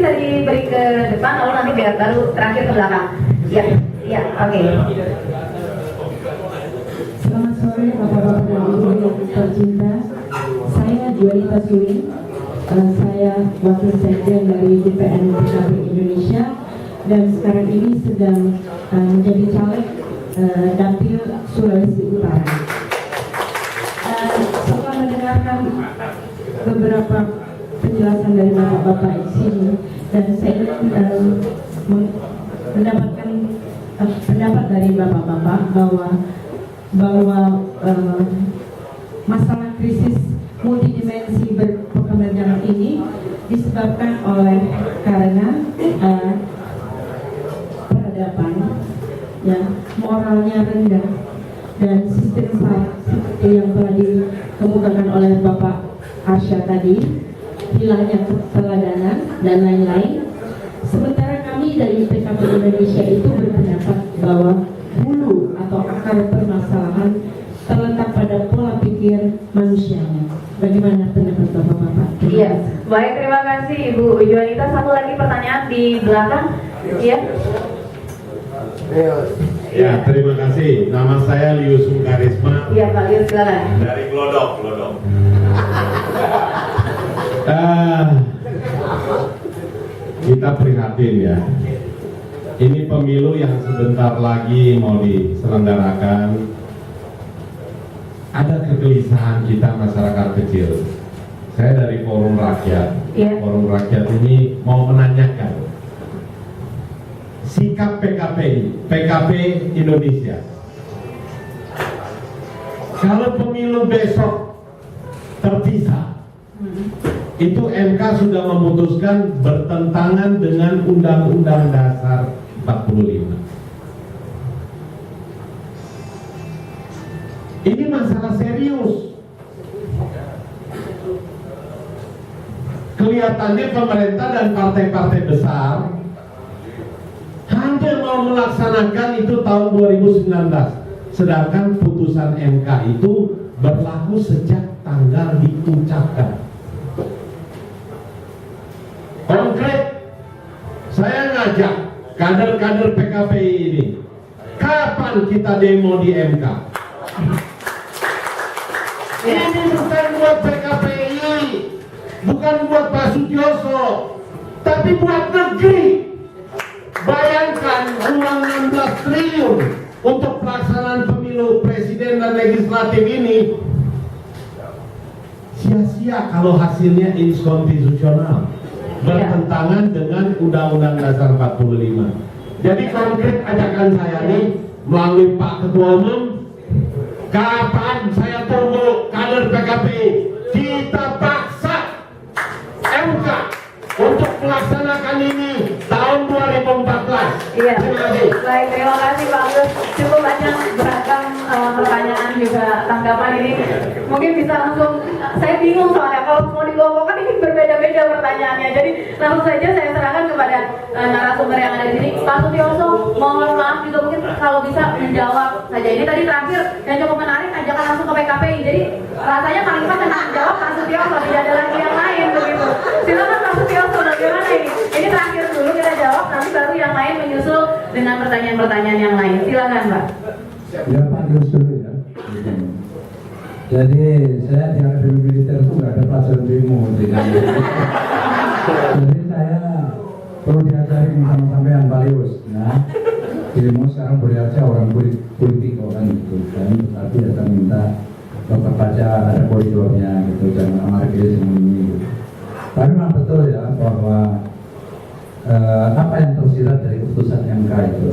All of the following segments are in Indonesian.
bisa diberi ke depan, lalu nanti biar baru terakhir ke belakang. Ya, ya, oke. Selamat sore Bapak-Bapak dan Ibu yang tercinta. Saya Juanita Suri. Saya Wakil Sekjen dari DPN PKB Indonesia dan sekarang ini sedang menjadi caleg Dapil Sulawesi Utara. Setelah mendengarkan beberapa penjelasan dari Bapak di sini dan saya mendapatkan pendapat dari Bapak-Bapak bahwa masalah krisis multidimensi berkepanjangan ini disebabkan karena peradaban, ya, moralnya rendah dan sistem sara seperti yang telah dikemukakan oleh Bapak Arsya tadi, hilangnya keteladanan dan lain-lain. Sementara kami dari PKB Indonesia itu berpendapat bahwa hulu atau akar permasalahan terletak pada pola pikir manusianya. Bagaimana pendapat Bapak-Bapak? Iya, baik, terima kasih Ibu Juanita. Satu lagi pertanyaan di belakang. Iya. Ya, terima kasih. Nama saya Lius Karisma. Iya Pak Lius, silakan. Dari Glodok. Kita prihatin ya. Ini pemilu yang sebentar lagi mau diselenggarakan. Ada kegelisahan kita masyarakat kecil. Saya dari Forum Rakyat. Yeah. Forum Rakyat ini mau menanyakan sikap PKP Indonesia. Kalau pemilu besok terpisah, itu MK sudah memutuskan bertentangan dengan Undang-Undang Dasar 45. Ini masalah serius. Kelihatannya pemerintah dan partai-partai besar hanya mau melaksanakan itu tahun 2019. Sedangkan putusan MK itu berlaku sejak tanggal diucapkan. Konkret, saya ngajak kader-kader PKPI ini, kapan kita demo di MK? Ini bukan buat PKPI, bukan buat Pak Sutioso, tapi buat negeri. Bayangkan uang 16 triliun untuk pelaksanaan pemilu presiden dan legislatif ini sia-sia kalau hasilnya inkonstitusional, bertentangan dengan Undang-Undang Dasar 45. Jadi konkret ajakan saya nih melalui Pak Ketua Umum, kapan saya tunggu kader PKPI, kita paksa MK untuk melaksanakan ini tahun 2014. Iya. Terima kasih. Baik, terima kasih Pak Gus. Cukup banyak beragam pertanyaan juga tanggapan ini. Mungkin bisa langsung, saya bingung soalnya kalau mau dikelompokkan ini berbeda-beda pertanyaannya. Jadi langsung saja saya serahkan kepada narasumber yang ada di sini. Pak Sutioso, mohon maaf juga mungkin kalau bisa menjawab saja. Ini tadi terakhir yang cukup menarik, ajakan langsung ke PKPI. Jadi rasanya paling pas yang menjawab Pak Sutioso, tidak ada lagi yang lain begitu. Silakan Pak Sutioso, bagaimana ini? Ini terakhir dulu kita jawab, nanti baru yang lain menyusul dengan pertanyaan-pertanyaan yang lain. Silakan Pak. Ya Pak Yus dulu ya. Jadi saya di akademi militer itu nggak ada pelajaran demo. Jadi saya perlu diajari sama sampean Pak Yus. Nah, demo sekarang boleh aja orang politik orang itu kan, tapi akan minta bapak baca ada koridornya gitu, jangan anarkis ini. Tapi memang betul ya bahwa apa yang tersirat dari putusan MK itu,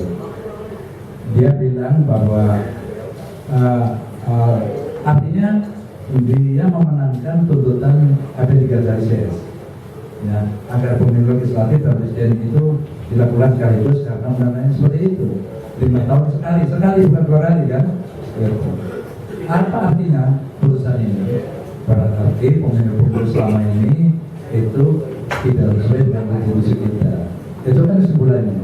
dia bilang bahwa artinya dia memenangkan tuntutan AB3-CS ya, agar pemilu legislatif dan presiden itu dilakukan sekaligus karena undang-undangnya seperti itu 5 tahun sekali bukan 2 kali kan. Apa artinya putusan ini? Berarti pemilu selama ini itu tidak sesuai dengan konstitusi kita. Itu kan kesimpulannya.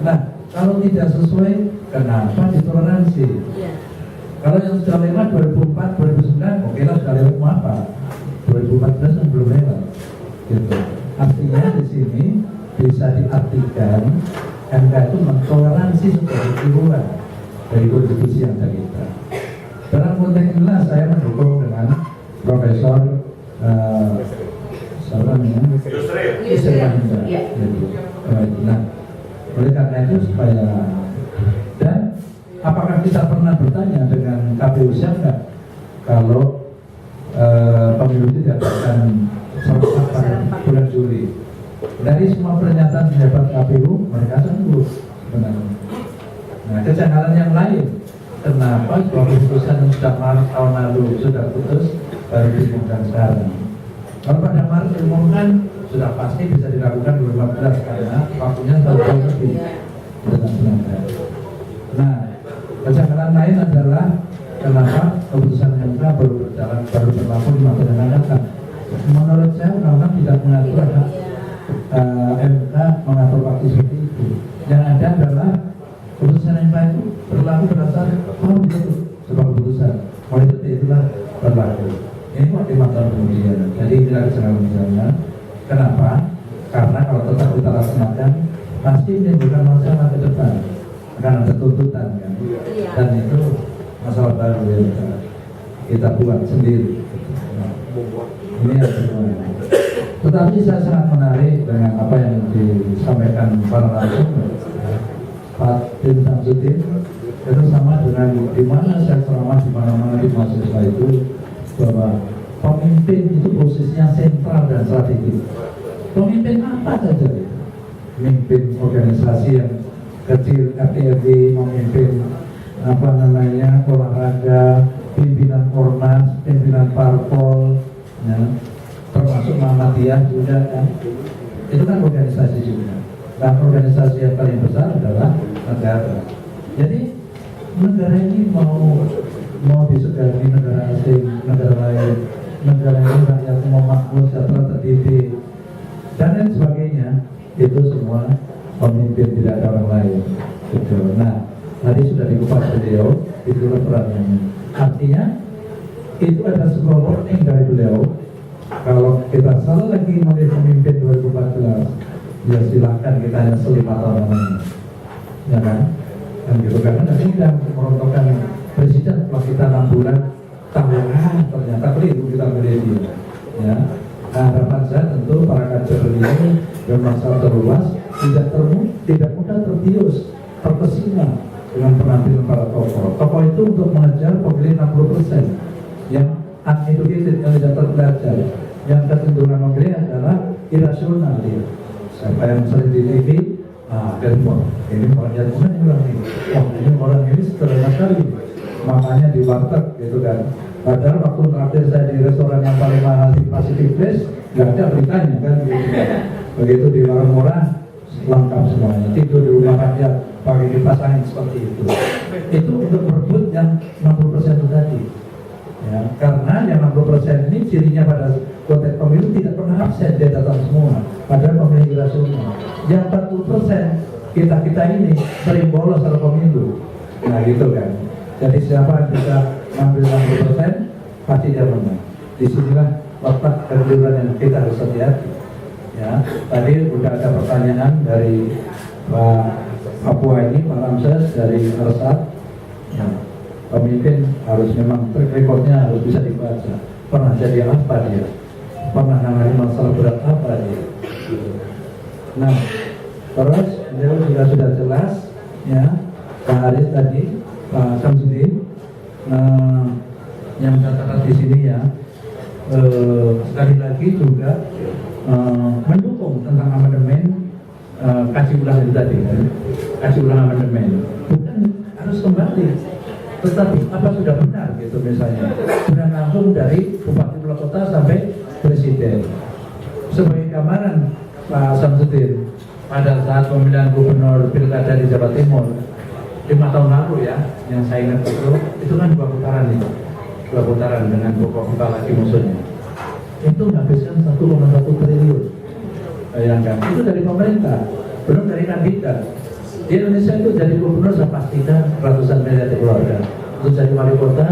Nah, kalau tidak sesuai, kenapa ditoleransi? Kalau yang sudah lewat 2004, 2009, oke lah sudah lewat, mau apa? 2014 kan belum lewat. Gitu. Artinya di sini bisa diartikan MK itu mentoleransi sebagai turunan dari konstitusi yang ada kita. Dalam konteks inilah saya mendukung dengan Profesor siapa namanya? Yusril Mahendra. Nah, oleh karena itu supaya, dan apakah kita pernah bertanya dengan KPU siapa kalau pemilu itu diadakan serentak pada bulan Juli? Dari semua pernyataan pejabat KPU mereka sembuh sebenarnya. Nah, kejanggalan yang lain, kenapa sebuah keputusan yang sudah Maret tahun lalu sudah putus baru diumumkan sekarang? Kalau pada Maret diumumkan sudah pasti bisa dilakukan 2014 karena waktunya 1 tahun lebih. Nah, kejanggalan lain adalah kenapa keputusan MK baru berlaku 5 tahun yang akan datang. Menurut saya undang-undang tidak mengatur hak MK mengatur waktu seperti itu. Yang ada adalah keputusan MK itu berlaku berdasarkan itu sebuah keputusan. Oleh itu itulah berlaku. Ini kok 5 tahun kemudian. Jadi inilah kejanggalan. Kenapa? Karena kalau tetap kita laksanakan pasti menimbulkan masalah ke depan. Akan ada tuntutan kan. Dan itu masalah baru yang kita buat sendiri. Nah, ini yang kedua. Tetapi saya sangat menarik dengan apa yang disampaikan para narasumber. Pak Tim Samsudin itu sama dengan di mana saya selama di mana-mana di mahasiswa itu, bahwa pemimpin itu posisinya sentral dan strategis. Pemimpin apa saja itu? Memimpin organisasi yang kecil, RT/RW, memimpin apa namanya olahraga, pimpinan ormas, pimpinan parpol, ya, termasuk Muhammadiyah juga kan. Itu kan organisasi juga. Dan organisasi yang paling besar adalah negara. Jadi negara ini mau disegani negara asing, negara lain, negara ini rakyat mau makmur, sejahtera, terdidik, dan lain sebagainya. Itu semua pemimpin, tidak ada orang lain. Gitu. Nah, tadi sudah dikupas beliau, itulah perannya. Artinya itu ada sebuah warning dari beliau. Kalau kita salah lagi memilih pemimpin 2014, ya silakan kita hanya 5 tahun ini, ya kan? Dan gitu karena nanti kita merontokkan presiden setelah kita 6 bulan tahunan ternyata keliru kita milih dia. Ya, nah, harapan saya tentu para kader ini yang masalah terluas tidak mudah terbius, terkesima dengan penampilan para tokoh. Tokoh itu untuk mengejar pemilih 60% yang uneducated, yang tidak terpelajar. Yang kecenderungan memilih adalah irasional dia. Siapa yang sering di TV, dari ini orang yang ini, ini orang ini sederhana sekali, makanya di warteg gitu kan. Padahal waktu terakhir saya di restoran yang paling mahal di Pacific Place, nggak ada beritanya kan. Begitu di warung murah, lengkap semuanya. Tidur di rumah rakyat, pakai kipas angin seperti itu. Itu untuk merebut yang 60% itu tadi. Ya, karena yang 60% ini cirinya pada konteks pemilu tidak pernah absen, dia datang semua. Padahal pemilih irasional. Yang 40% kita ini sering bolos dalam pemilu. Nah gitu kan. Jadi siapa yang bisa mengambil 60% pasti dia menang. Disinilah letak kejujuran yang kita harus hati-hati. Ya, tadi sudah ada pertanyaan dari Pak Papua ini, Pak Ramses dari Arsat. Ya, pemimpin harus memang track recordnya harus bisa dibaca. Pernah jadi apa dia? Pernah nangani masalah berat apa dia? Nah, terus beliau juga sudah jelas, ya, Pak Haris tadi, Pak Samsudin, yang tercatat di sini ya, sekali lagi juga mendukung tentang amandemen, kaji ulang itu tadi, kaji ulang amandemen, bukan harus kembali. Tetapi apa sudah benar gitu misalnya, sudah langsung dari bupati wali kota sampai presiden. Sebagai gambaran Pak Samsudin, pada saat pemilihan gubernur pilkada di Jawa Timur 5 tahun lalu ya, yang saya ingat itu kan 2 putaran itu, 2 putaran dengan buka lagi musuhnya. Itu menghabiskan 1,1 triliun. Bayangkan, itu dari pemerintah, belum dari kandidat. Di Indonesia itu jadi gubernur saya pastikan ratusan miliar dikeluarkan. Untuk jadi wali kota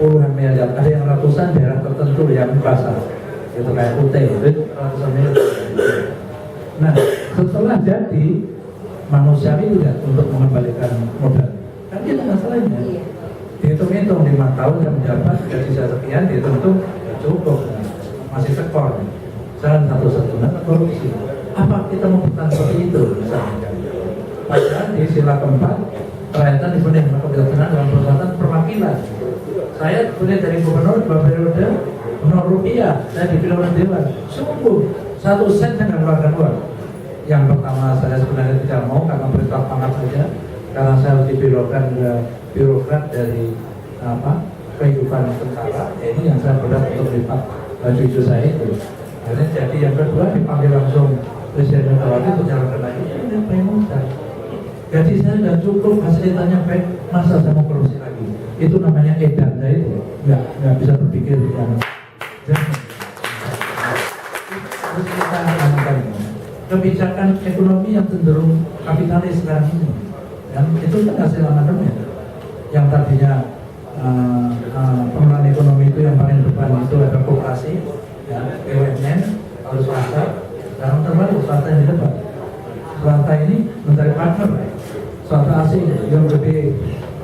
puluhan miliar. Ada yang ratusan daerah tertentu yang basah. Itu kayak UT, itu ratusan miliar. Nah, setelah jadi manusiawi tidak untuk mengembalikan modal. Kan itu masalahnya. Dihitung-hitung 5 tahun yang menjabat gaji saya sekian, dihitung-hitung ya cukup, masih tekor. Salah satu-satunya korupsi. Apa kita mau bertahan seperti itu? Misalnya. Padahal di sila keempat rakyat dipenuhi kebijaksanaan dalam persoalan perwakilan. Saya boleh dari gubernur 2 periode, gubernur rupiah, saya dipilih oleh dewan. Sungguh 1 sen saya nggak keluarkan uang. Yang pertama saya sebenarnya tidak mau karena perintah pangat saja, karena saya harus dibelokkan ke birokrat dari kehidupan tentara. Ini yang saya berat untuk melipat cucu saya itu. Akhirnya jadi yang kedua dipanggil langsung Presiden Megawati untuk jalankan lagi. Ini apa yang mau saya? Gaji saya sudah cukup, fasilitasnya baik, masa saya mau korupsi lagi? Itu namanya edan saya itu. Nggak bisa berpikir yang jernih. Terus kita amankan kebijakan ekonomi yang cenderung kapitalis sekarang ini. Dan itu kan hasil amandemen. Yang tadinya pengelolaan ekonomi itu yang paling depan itu ada koperasi, ya, BUMN, harus swasta. Sekarang terbalik, swasta yang di depan. Swasta ini mencari partner, swasta asing yang lebih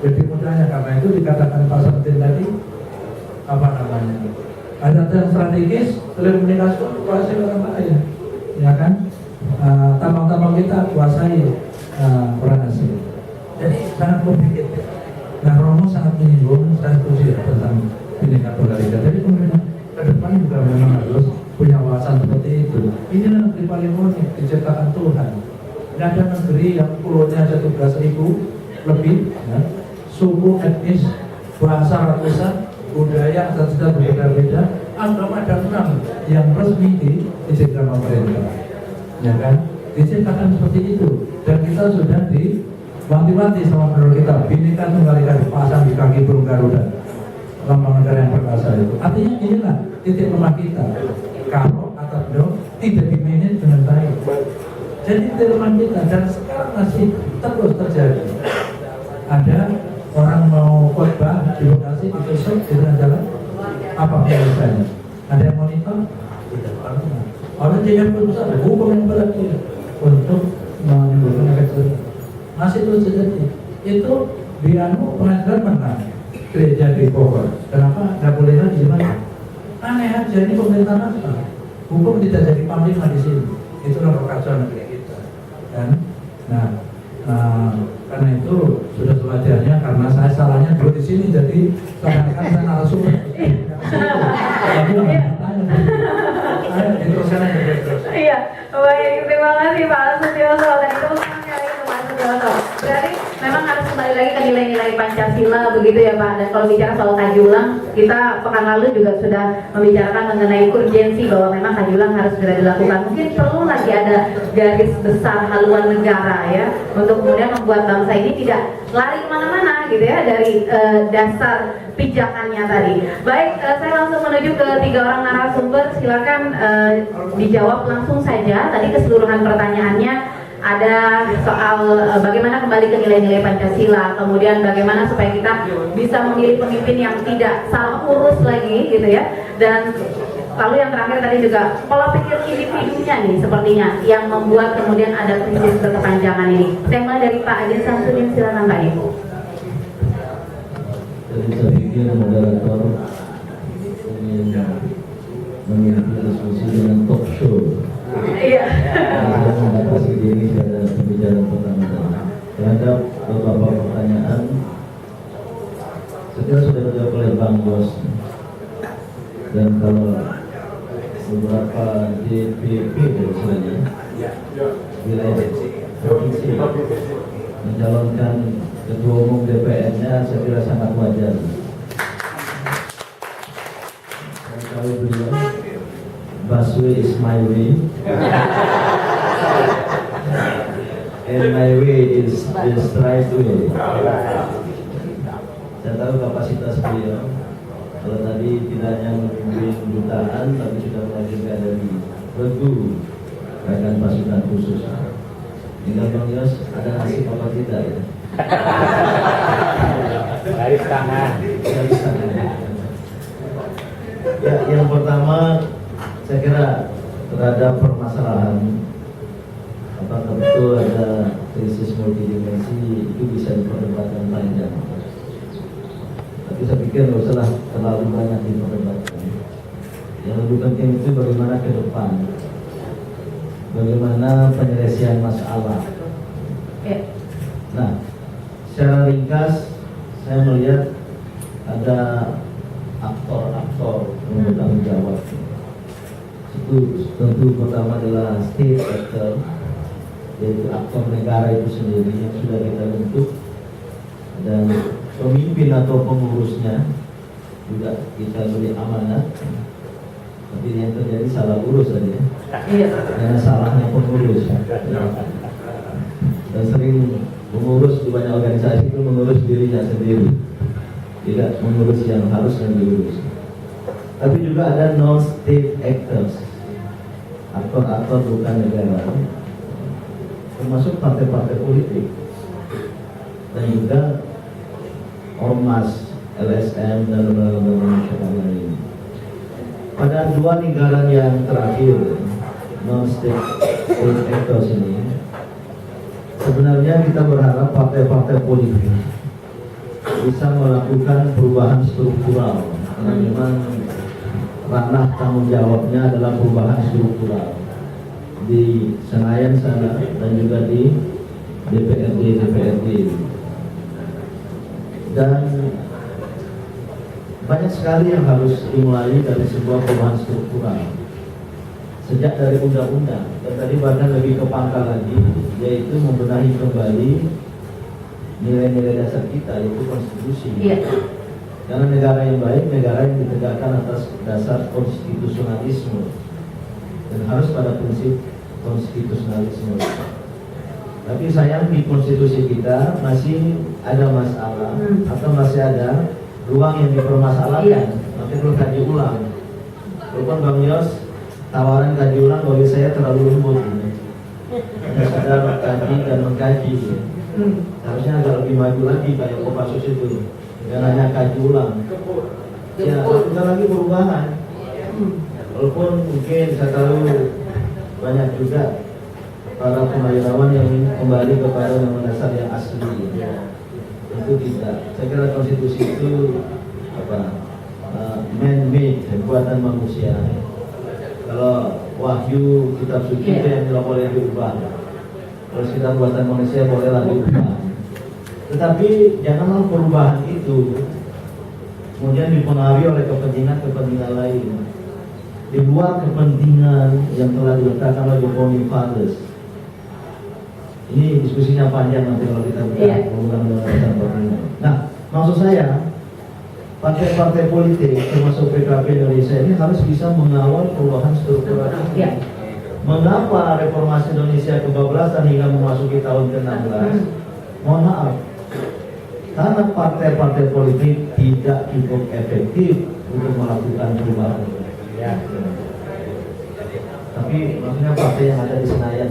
mudahnya, karena itu dikatakan Pak Samtin tadi apa namanya? Ada yang strategis, telekomunikasi kuasai orang lain, ya kan? Tambang-tambang kita kuasai orang asing. Jadi sangat komplikated. Nah, Romo sangat menyinggung, saya setuju ya, tentang Bhinneka Tunggal Ika. Jadi pemerintah ke depan juga memang harus punya wawasan seperti itu. Ini negeri paling unik, diciptakan Tuhan. Tidak ada negeri yang pulaunya 11.000 lebih, ya, suku, etnis, bahasa ratusan, budaya dan sudah berbeda-beda, agama dan enam yang resmi diciptakan pemerintah, ya kan? Diciptakan seperti itu, dan kita sudah wanti-wanti sama menurut kita, Bhinneka Tunggal Ika dipasang di kaki burung Garuda, lambang negara yang perkasa itu. Artinya inilah titik lemah kita. Kalau atau dong tidak dimanage dengan baik. Jadi titik lemah kita, dan sekarang masih terus terjadi. Ada orang mau khotbah di lokasi ditusuk di tengah jalan, apa penyelesaiannya? Ada yang monitor? Tidak pernah. Orang jangan berusaha hukum yang berat untuk menimbulkan efek jerah. Masih terus terjadi. Itu bianu pengadilan menang gereja di Bogor. Kenapa nggak boleh lagi gimana? Aneh aja, ini pemerintah apa? Hukum tidak jadi panglima di sini. Itulah kekacauan negeri kita. Dan karena itu sudah sewajarnya, karena saya salahnya dulu di sini, jadi seakan-akan saya narasumber. Iya, baik, terima kasih Pak Sutioso. Tadi itu Pak Sutioso. Berarti memang harus kembali lagi ke nilai-nilai Pancasila begitu ya Pak. Dan kalau bicara soal kaji ulang, kita pekan lalu juga sudah membicarakan mengenai urgensi bahwa memang kaji ulang harus segera dilakukan. Mungkin perlu lagi ada garis besar haluan negara ya, untuk kemudian membuat bangsa ini tidak lari kemana-mana gitu ya dari dasar pijakannya tadi. Baik, saya langsung menuju ke 3 orang narasumber. Silakan dijawab langsung saja. Tadi keseluruhan pertanyaannya ada soal bagaimana kembali ke nilai-nilai Pancasila, kemudian bagaimana supaya kita bisa memilih pemimpin yang tidak salah urus lagi gitu ya, dan lalu yang terakhir tadi juga pola pikir individunya nih sepertinya yang membuat kemudian ada krisis berkepanjangan ini. Saya mulai dari Pak Adin Samsudin, silakan Pak Adin. Jadi saya pikir moderator ingin mengikuti diskusi dengan talk show. Iya. Saya membatasi diri pada pembicaraan pertama tadi. Terhadap beberapa pertanyaan, saya sudah dijawab oleh Bang Bos. Dan kalau beberapa DPP misalnya, wilayah provinsi mencalonkan ketua umum DPR-nya, saya kira sangat wajar. Saya tahu beliau, busway is my way, and my way is right way. Saya tahu kapasitas beliau. Kalau tadi tidak hanya memimpin jutaan, tapi sudah melahirkan dari regu bahkan pasukan khusus. Tinggal Bang Yos, ada nasib apa tidak ya? Garis tangan. Garis tangan. Ya, yang pertama saya kira terhadap permasalahan apakah betul ada krisis multidimensi, itu bisa diperdebatkan panjang. Tapi saya pikir nggak usah terlalu banyak diperdebatkan. Yang lebih penting itu bagaimana ke depan, bagaimana penyelesaian masalah. Nah, secara ringkas saya melihat ada aktor-aktor yang bertanggung jawab. Itu tentu pertama adalah state actor, yaitu aktor negara itu sendiri yang sudah kita bentuk, dan pemimpin atau pengurusnya juga kita beri amanat. Tapi yang terjadi salah urus saja, karena salahnya pengurus. Dan sering mengurus di banyak organisasi itu mengurus dirinya sendiri, tidak mengurus yang harusnya diurus. Tapi juga ada non-state actors, aktor-aktor bukan negara, termasuk partai-partai politik dan juga ormas, LSM dan lembaga-lembaga masyarakat lain. Pada dua negara yang terakhir, non-state actors ini, sebenarnya kita berharap partai-partai politik bisa melakukan perubahan struktural, karena memang ranah tanggung jawabnya adalah perubahan struktural di Senayan sana dan juga di DPRD. Dan banyak sekali yang harus dimulai dari sebuah perubahan struktural, sejak dari undang-undang, dan tadi bahkan lebih ke pangkal lagi, yaitu membenahi kembali nilai-nilai dasar kita, yaitu konstitusi. Karena negara yang baik, negara yang ditegakkan atas dasar konstitusionalisme dan harus pada prinsip konstitusionalisme. Tapi sayang di konstitusi kita masih ada masalah atau masih ada ruang yang dipermasalahkan. Nanti perlu kaji ulang. Walaupun Bang Yos tawaran kaji ulang bagi saya terlalu lembut. Sadar kaji dan mengkaji. Harusnya agak lebih maju lagi kayak Kopassus itu. Dan hanya kaji ulang. Ya, lakukan lagi perubahan. Walaupun mungkin saya tahu banyak juga para purnawirawan yang ingin kembali kepada undang-undang dasar yang asli. Itu tidak. Saya kira konstitusi itu man-made, buatan manusia. Kalau wahyu kitab suci itu yang tidak boleh diubah. Kalau kita buatan manusia bolehlah diubah. Tetapi janganlah perubahan itu kemudian dipengaruhi oleh kepentingan lain di luar kepentingan yang telah diletakkan oleh Founding Fathers. Ini diskusinya panjang nanti kalau kita bicara undang-undang. Nah, maksud saya partai-partai politik termasuk PKB Indonesia ini harus bisa mengawal perubahan struktural ini. Mengapa reformasi Indonesia kebablasan hingga memasuki tahun ke-16? Mohon maaf, karena partai-partai politik tidak cukup efektif untuk melakukan perubahan. Tapi maksudnya partai yang ada di Senayan.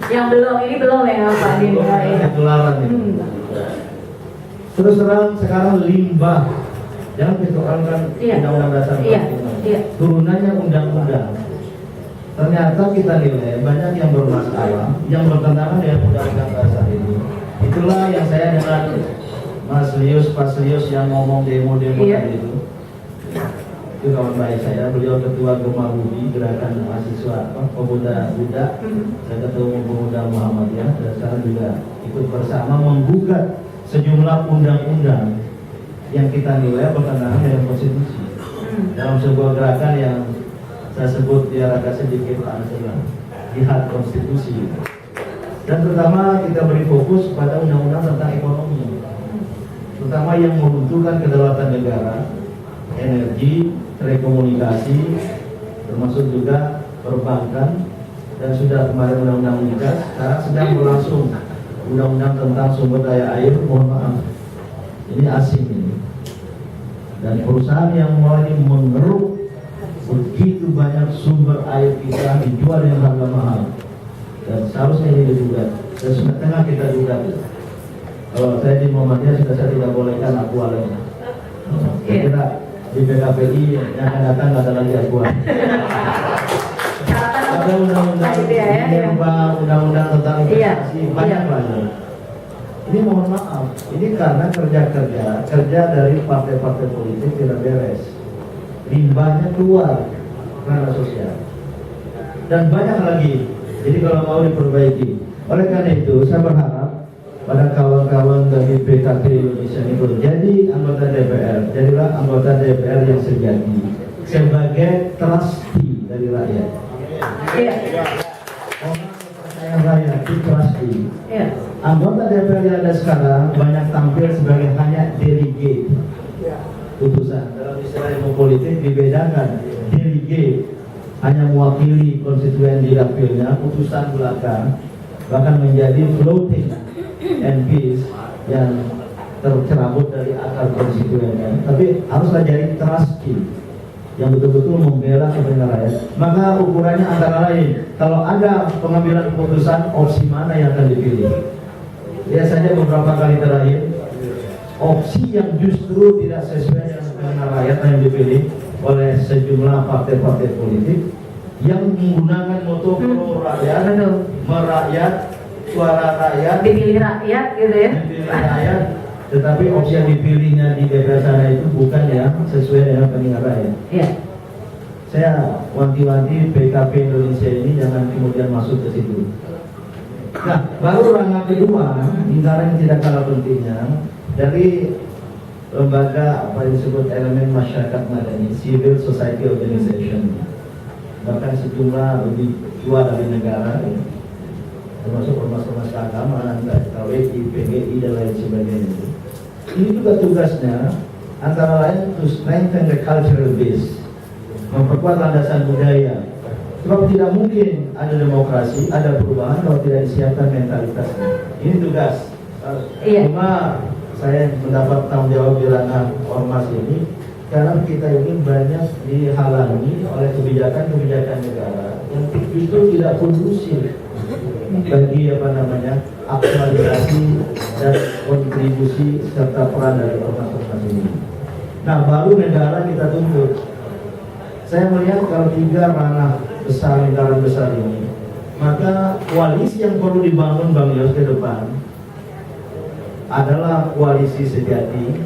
Yang ini belum ya Pak Ketularan ini. Terus terang sekarang limbah, jangan persoalkan undang-undang dasar 45. Turunannya undang-undang. Ternyata kita nilai banyak yang bermasalah, yang bertentangan dengan undang-undang dasar ini. Itulah yang saya dengan Mas Lius, Pak Lius yang ngomong demo-demo tadi itu. Itu kawan baik saya, beliau ketua Gemar Budi, gerakan mahasiswa pemuda Buddha. Saya ketua pemuda Muhammadiyah, dan sekarang juga ikut bersama menggugat sejumlah undang-undang yang kita nilai bertentangan dengan konstitusi. Dalam sebuah gerakan yang saya sebut dia agak sedikit jihad konstitusi. Dan terutama kita beri fokus pada undang-undang tentang ekonomi, terutama yang membutuhkan kedaulatan negara, energi, telekomunikasi, termasuk juga perbankan, dan sudah kemarin undang-undang migas. Sekarang sedang berlangsung undang-undang tentang sumber daya air. Mohon maaf, ini asing ini, dan perusahaan yang mulai mengeruk begitu banyak sumber air kita dijual dengan harga mahal, dan seharusnya ini digugat, dan sudah tengah kita gugat. Kalau saya di Muhammadiyah sudah saya tidak bolehkan aqua lagi. Saya kira di PKPI yang akan datang ada lagi aqua. Ada undang-undang merubah undang-undang tentang Iya, investasi banyak banget. Ini mohon maaf, ini karena kerja dari partai-partai politik tidak beres, limbahnya keluar ranah sosial dan banyak lagi. Jadi kalau mau diperbaiki, oleh karena itu saya berharap pada kawan-kawan dari PKP Indonesia itu jadi anggota DPR, jadilah anggota DPR yang sejati sebagai trustee dari rakyat. Iya. Orang kepercayaan rakyat itu trustee. Iya. Anggota DPR yang ada sekarang banyak tampil sebagai hanya delegate putusan. Dalam istilah ilmu politik dibedakan, delegate hanya mewakili konstituen di dapilnya, putusan belakang bahkan menjadi floating MPs yang tercerabut dari akar konstituennya. Tapi haruslah jadi trustee yang betul-betul membela kepentingan rakyat. Maka ukurannya antara lain, kalau ada pengambilan keputusan, opsi mana yang akan dipilih. Lihat saja beberapa kali terakhir, opsi yang justru tidak sesuai dengan kepentingan rakyat yang dipilih oleh sejumlah partai-partai politik yang menggunakan moto pro rakyat, merakyat, suara rakyat, Dipilih rakyat gitu ya. dipilih rakyat, tetapi opsi yang dipilihnya di DPR sana itu bukan yang sesuai dengan kepentingan rakyat. Iya. Saya wanti-wanti PKP Indonesia ini jangan kemudian masuk ke situ. Nah, baru ranah kedua, lingkaran yang tidak kalah pentingnya dari lembaga apa yang disebut elemen masyarakat madani, civil society organization, bahkan sejumlah lebih tua dari negara, ya, termasuk ormas-ormas keagamaan, KWI, PGI dan lain sebagainya. Ini juga tugasnya antara lain to strengthen the cultural base, memperkuat landasan budaya. Sebab tidak mungkin ada demokrasi, ada perubahan kalau tidak disiapkan mentalitasnya. Ini tugas. Iya. Cuma saya mendapat tanggung jawab di ranah ormas ini karena kita ini banyak dihalangi oleh kebijakan-kebijakan negara yang justru tidak kondusif bagi aktualisasi dan kontribusi serta peran dari ormas-ormas ini. Nah, baru negara kita tuntut. Saya melihat kalau tiga ranah besar, lingkaran besar ini, maka koalisi yang perlu dibangun Bang Yos ke depan adalah koalisi sejati,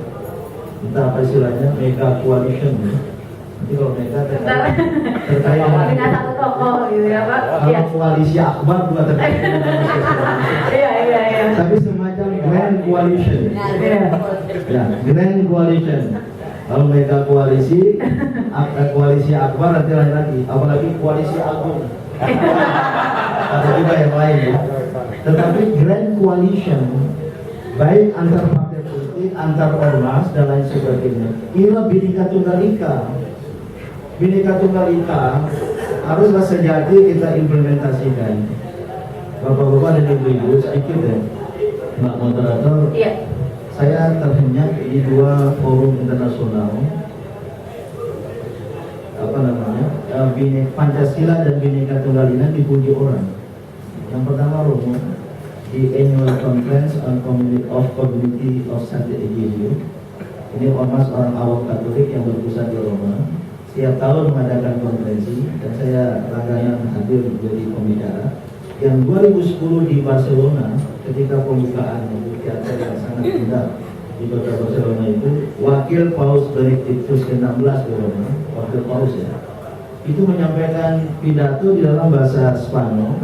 entah apa istilahnya, mega coalition. Nanti kalau mega terkait Dengan satu tokoh gitu ya Pak. Iya. kalau koalisi akbar juga terkait Iya. tapi semacam grand coalition. Iya. Ya, grand coalition. Kalau mega koalisi, koalisi akbar nanti lain lagi, apalagi koalisi agung. Ada juga yang lain ya. Tetapi grand coalition, baik antar partai politik, antar ormas dan lain sebagainya, inilah Bhinneka Tunggal Ika. Bhinneka Tunggal Ika haruslah sejati kita implementasikan. Bapak-bapak dan ibu-ibu, sedikit ya, Mbak Moderator. Iya. Saya terhenyak di dua forum internasional, Pancasila dan Bhinneka Tunggal Ika dipuji orang. Yang pertama Romo di Annual Conference on Community of Santi Egidio. Ini ormas orang awam Katolik yang berpusat di Roma. Setiap tahun mengadakan konferensi dan saya langganan hadir menjadi pembicara. Yang 2010 di Barcelona, ketika pembukaan teater yang sangat indah di kota Barcelona itu, wakil Paus Benedictus ke-16 di Roma, wakil Paus ya, itu menyampaikan pidato di dalam bahasa Spanyol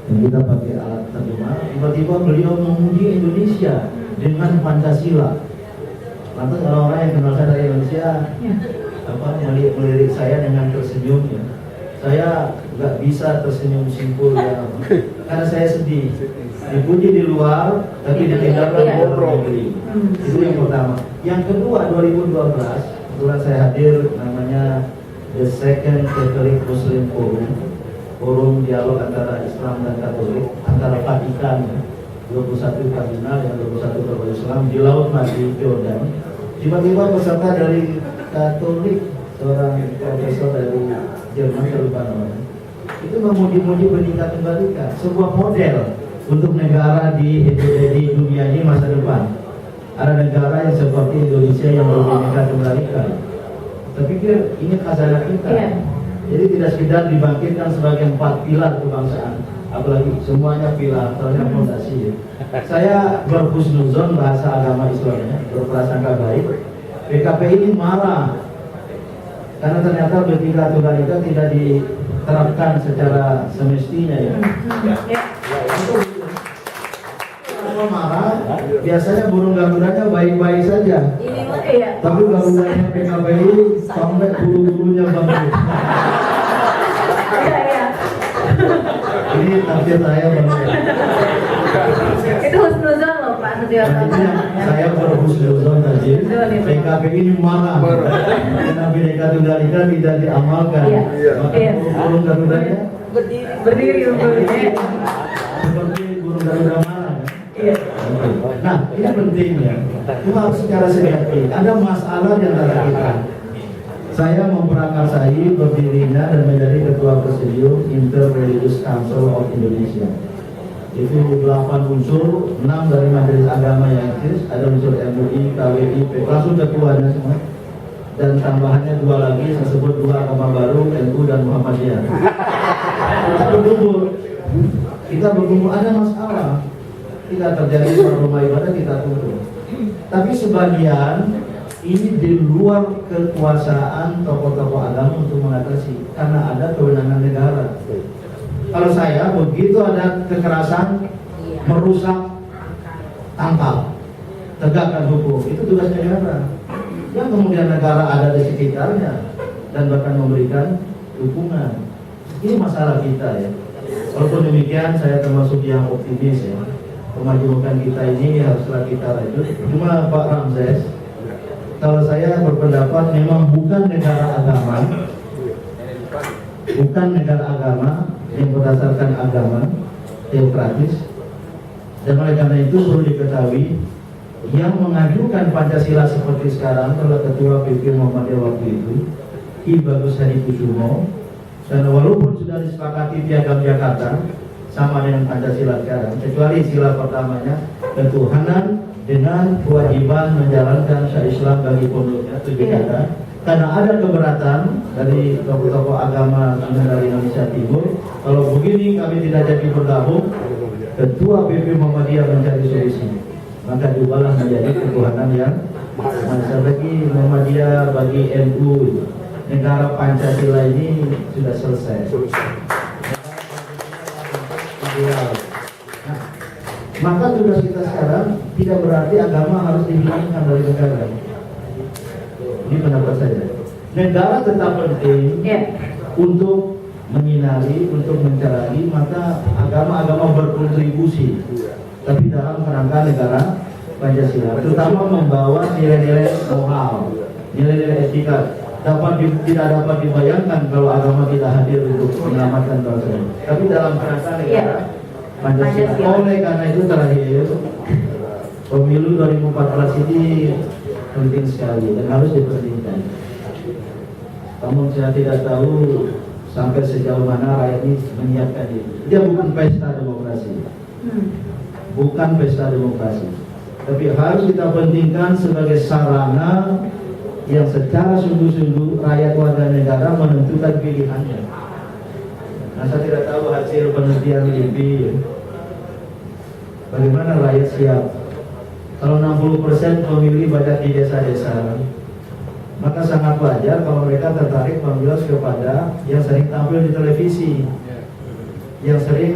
dan kita pakai alat terjemah. Tiba-tiba beliau memuji Indonesia dengan Pancasila. Lantas orang-orang yang kenal saya dari Indonesia melirik saya dengan tersenyum ya. Saya nggak bisa tersenyum simpul ya, karena saya sedih. Dipuji di luar, tapi ditinggalkan di dalam negeri. Itu yang pertama. Yang kedua, 2012, kebetulan saya hadir, namanya The Second Catholic Muslim Forum, forum dialog antara Islam dan Katolik, antara Vatikan, 21 kardinal yang 21 tokoh Islam di Laut Mati, Jordan. Tiba-tiba peserta dari Katolik, seorang profesor dari Jerman, saya lupa namanya, itu memuji-muji Bhinneka Tunggal Ika, sebuah model untuk negara di dunia ini masa depan. Ada negara yang seperti Indonesia yang berbhinneka Tunggal Ika. Saya pikir ini khazanah kita. Iya. Jadi tidak sekedar dibangkitkan sebagai 4 pilar kebangsaan, apalagi semuanya pilar, soalnya fondasi. Saya berhusnuzon bahasa agama Islamnya, berprasangka baik. PKP ini marah karena ternyata bertiga tunggal ika tidak diterapkan secara semestinya ya. Kalau marah, biasanya burung garudanya baik-baik saja. Ini mah iya. Tapi garudanya PKPI sampai bulu-bulunya bangkit. Iya, iya. Ini tafsir saya bangkit. Itu husnuzon loh Pak Sutioso. Nah, ini yang saya berhusnuzon tadi. PKPI ini marah karena Bhinneka Tunggal Ika tidak diamalkan. Iya. Maka Iya. burung garudanya Berdiri unggulnya. seperti burung garuda marah. Iya. Nah, ini pentingnya. Cuma harus secara sejati. Ada masalah di antara kita. Saya memprakarsai berdirinya dan menjadi Ketua Presidium Inter-Religious Council of Indonesia. Itu 8 unsur, 6 dari Majelis Agama yang eksis, ada unsur MUI, KWI, PKI, langsung ketuanya semua. Dan tambahannya 2 lagi, saya sebut 2 agama baru, NU dan Muhammadiyah. Kita bergumul, ada masalah. Tidak terjadi suatu rumah ibadah, kita tunggu. Tapi sebagian ini di luar kekuasaan tokoh-tokoh agama untuk mengatasi, karena ada kewenangan negara. Kalau saya begitu ada kekerasan, merusak, tangkap, tegakkan hukum, itu tugas negara. Yang kemudian negara ada di sekitarnya dan bahkan memberikan dukungan. Ini masalah kita ya. Walaupun demikian, saya termasuk yang optimis ya. Kemajuan kita ini haruslah kita lanjut. Cuma Pak Ramses, kalau saya berpendapat memang bukan negara agama, yang berdasarkan agama teokratis, dan oleh karena itu perlu diketahui yang mengajukan Pancasila seperti sekarang adalah Ketua PP Muhammadiyah waktu itu, Ki Bagus Hadi Kusumo, dan walaupun sudah disepakati Piagam Jakarta sama dengan Pancasila sekarang, kecuali sila pertamanya ketuhanan dengan kewajiban menjalankan syariat Islam bagi pondoknya, itu juga karena ada keberatan dari tokoh-tokoh agama dari Indonesia Timur. Kalau begini kami tidak jadi bergabung, Ketua PP Muhammadiyah mencari solusi, maka diubahlah menjadi ketuhanan yang masa bagi Muhammadiyah, bagi NU. Negara Pancasila ini sudah selesai. Nah, maka tugas kita sekarang tidak berarti agama harus dihilangkan dari negara. Ini pendapat saya. Negara tetap penting untuk menyinari, untuk mencari, maka agama-agama berkontribusi. Tapi dalam kerangka negara Pancasila, terutama membawa nilai-nilai moral, nilai-nilai etika. Tidak dapat dibayangkan kalau agama tidak hadir untuk menyelamatkan bangsa. Tapi dalam kerangka negara Pancasila. Oleh karena itu terakhir, pemilu 2014 ini penting sekali dan harus diperhatikan. Namun saya tidak tahu sampai sejauh mana rakyat ini menyiapkan itu. Dia bukan pesta demokrasi, bukan pesta demokrasi, tapi harus kita pentingkan sebagai sarana yang secara sungguh-sungguh rakyat warga negara menentukan pilihannya. Nah, saya tidak tahu hasil penelitian LIPI bagaimana rakyat siap. Kalau 60% pemilih banyak di desa-desa, maka sangat wajar kalau mereka tertarik memilih kepada yang sering tampil di televisi, yang sering